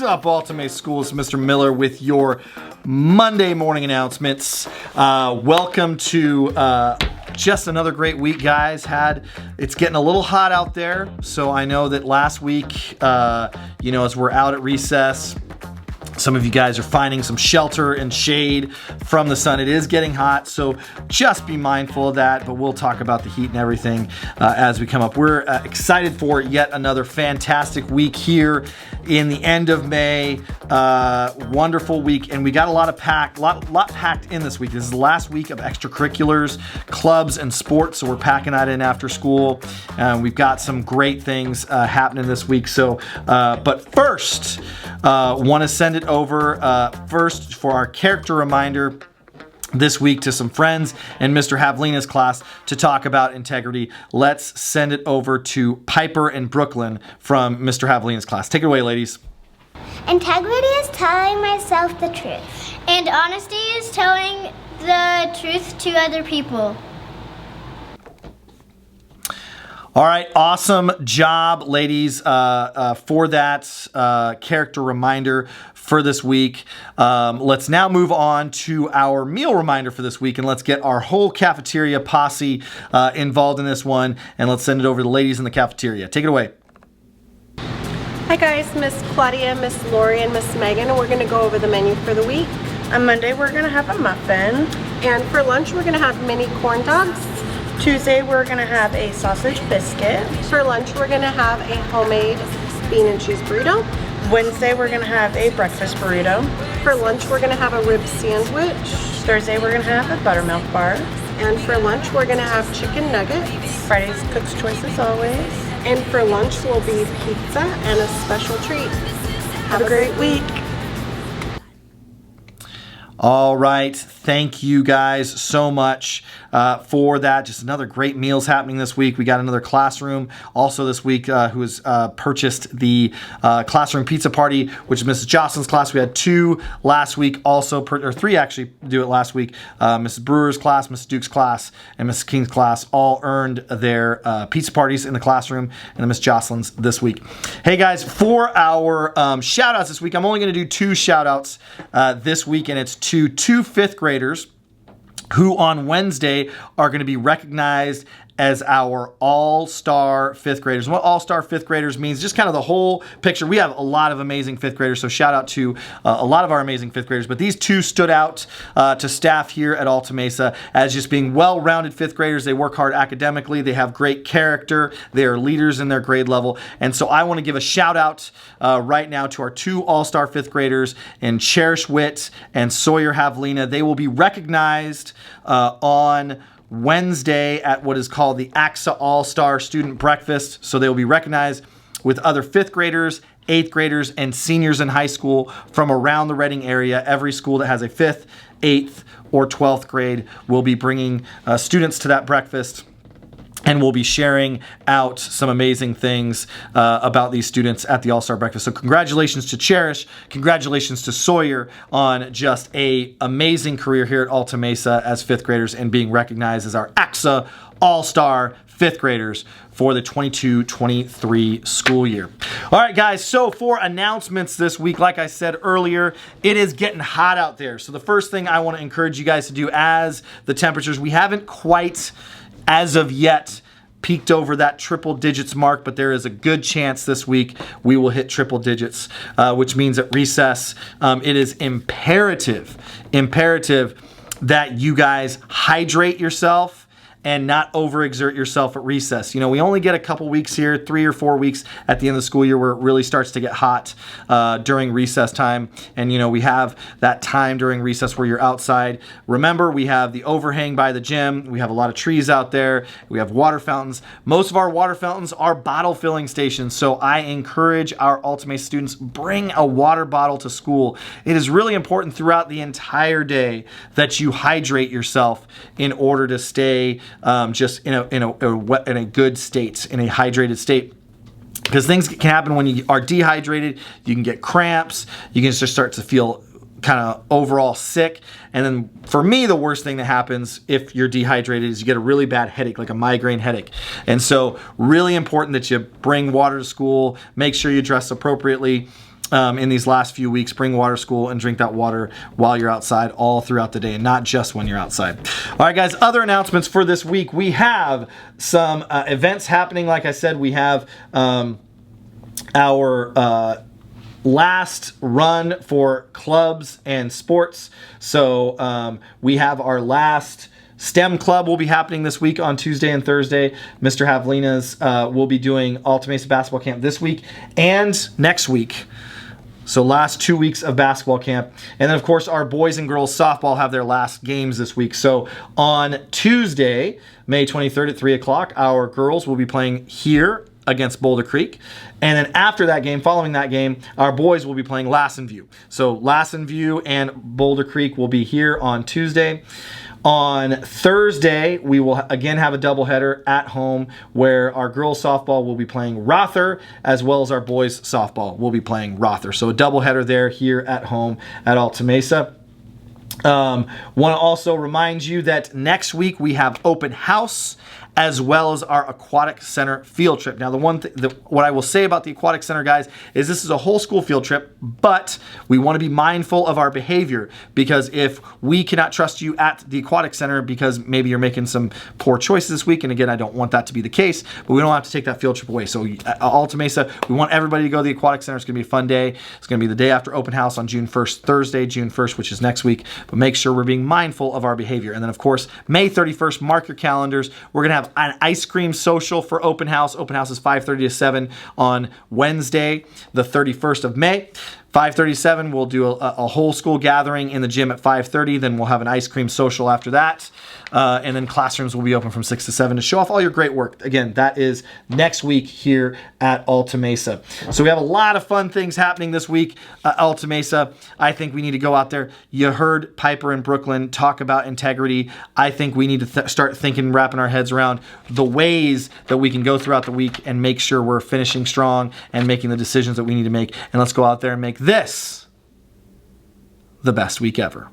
What's up, Alta Schools? Mr. Miller with your Monday morning announcements. Welcome to just another great week, guys. It's getting a little hot out there, so I know that last week, as we're out at recess, some of you guys are finding some shelter and shade from the sun. It is getting hot, so just be mindful of that, but we'll talk about the heat and everything as we come up. We're excited for yet another fantastic week here in the end of May. Wonderful week, and we got a lot packed in this week. This is the last week of extracurriculars, clubs, and sports, so we're packing that in after school. We've got some great things happening this week. But first, want to send it over first for our character reminder this week to some friends in Mr. Havlina's class to talk about integrity. Let's send it over to Piper and Brooklyn from Mr. Havlina's class. Take it away, ladies. Integrity is telling myself the truth. And honesty is telling the truth to other people. All right, awesome job, ladies, for that character reminder for this week. Let's now move on to our meal reminder for this week, and let's get our whole cafeteria posse involved in this one, and let's send it over to the ladies in the cafeteria. Take it away. Hi guys, Miss Claudia, Miss Lori, and Miss Megan, and we're going to go over the menu for the week. On Monday, we're going to have a muffin. And for lunch, we're going to have mini corn dogs. Tuesday, we're going to have a sausage biscuit. For lunch, we're going to have a homemade bean and cheese burrito. Wednesday, we're going to have a breakfast burrito. For lunch, we're going to have a rib sandwich. Thursday, we're going to have a buttermilk bar. And for lunch, we're going to have chicken nuggets. Friday's Cook's Choice as always. And for lunch will be pizza and a special treat. Have a great week. All right, thank you guys so much for that. Just another great meals happening this week. We got another classroom also this week who has purchased the classroom pizza party, which is Mrs. Jocelyn's class. We had 2 last week also, or 3 actually do it last week. Mrs. Brewer's class, Mrs. Duke's class, and Mrs. King's class all earned their pizza parties in the classroom, and then Miss Jocelyn's this week. Hey guys, for our shout outs this week, I'm only going to do 2 shout outs this week, and it's to 2 5th graders who on Wednesday are going to be recognized as our all-star 5th graders. And what all-star 5th graders means, just kind of the whole picture. We have a lot of amazing 5th graders, so shout out to a lot of our amazing 5th graders. But these 2 stood out to staff here at Alta Mesa as just being well-rounded 5th graders. They work hard academically. They have great character. They are leaders in their grade level. And so I want to give a shout out right now to our 2 all-star 5th graders in Cherish Witt and Sawyer Havlina. They will be recognized on Wednesday at what is called the AXA All-Star Student Breakfast. So they will be recognized with other 5th graders, 8th graders, and seniors in high school from around the Reading area. Every school that has a 5th, 8th, or 12th grade will be bringing students to that breakfast. And we'll be sharing out some amazing things about these students at the All-Star Breakfast. So congratulations to Cherish. Congratulations to Sawyer on just an amazing career here at Alta Mesa as 5th graders and being recognized as our AXA All-Star 5th graders for the 22-23 school year. All right, guys, so for announcements this week, like I said earlier, it is getting hot out there. So the first thing I want to encourage you guys to do as the temperatures, we haven't quite as of yet peaked over that triple digits mark, but there is a good chance this week we will hit triple digits, which means at recess, it is imperative that you guys hydrate yourself and not overexert yourself at recess. You know, we only get a couple weeks here, 3 or 4 weeks at the end of the school year where it really starts to get hot during recess time. And, you know, we have that time during recess where you're outside. Remember, we have the overhang by the gym. We have a lot of trees out there. We have water fountains. Most of our water fountains are bottle filling stations. So I encourage our Alta Mesa students, bring a water bottle to school. It is really important throughout the entire day that you hydrate yourself in order to stay just in a good state, in a hydrated state. Because things can happen when you are dehydrated. You can get cramps. You can just start to feel kind of overall sick. And then for me, the worst thing that happens if you're dehydrated is you get a really bad headache, like a migraine headache. And so really important that you bring water to school. Make sure you dress appropriately. In these last few weeks, bring water to school and drink that water while you're outside all throughout the day, and not just when you're outside. All right, guys, other announcements for this week. We have some events happening. Like I said, we have our last run for clubs and sports. So we have our last STEM Club will be happening this week on Tuesday and Thursday. Mr. Havlina's will be doing Alta Mesa basketball camp this week and next week. So last 2 weeks of basketball camp. And then, of course, our boys and girls softball have their last games this week. So on Tuesday, May 23rd at 3 o'clock, our girls will be playing here against Boulder Creek. And then after that game, following that game, our boys will be playing Lassen View. So Lassen View and Boulder Creek will be here on Tuesday. On Thursday, we will again have a doubleheader at home where our girls softball will be playing Rother, as well as our boys softball will be playing Rother. So a doubleheader there here at home at Alta Mesa. Want to also remind you that next week we have open house as well as our aquatic center field trip. Now, what I will say about the aquatic center, guys, is this is a whole school field trip, but we want to be mindful of our behavior, because if we cannot trust you at the aquatic center because maybe you're making some poor choices this week, and again, I don't want that to be the case, but we don't have to take that field trip away. So Alta Mesa, we want everybody to go to the aquatic center. It's going to be a fun day. It's going to be the day after open house on June 1st, Thursday, June 1st, which is next week, but make sure we're being mindful of our behavior. And then, of course, May 31st, mark your calendars. We're going to have an ice cream social for open house. Open house is 5:30 to 7 on Wednesday, the 31st of May. 5:37, we'll do a whole school gathering in the gym at 5:30. Then we'll have an ice cream social after that. And then classrooms will be open from 6 to 7 to show off all your great work. Again, that is next week here at Alta Mesa. So we have a lot of fun things happening this week at Alta Mesa. I think we need to go out there. You heard Piper in Brooklyn talk about integrity. I think we need to start thinking, wrapping our heads around the ways that we can go throughout the week and make sure we're finishing strong and making the decisions that we need to make. And let's go out there and make this the best week ever.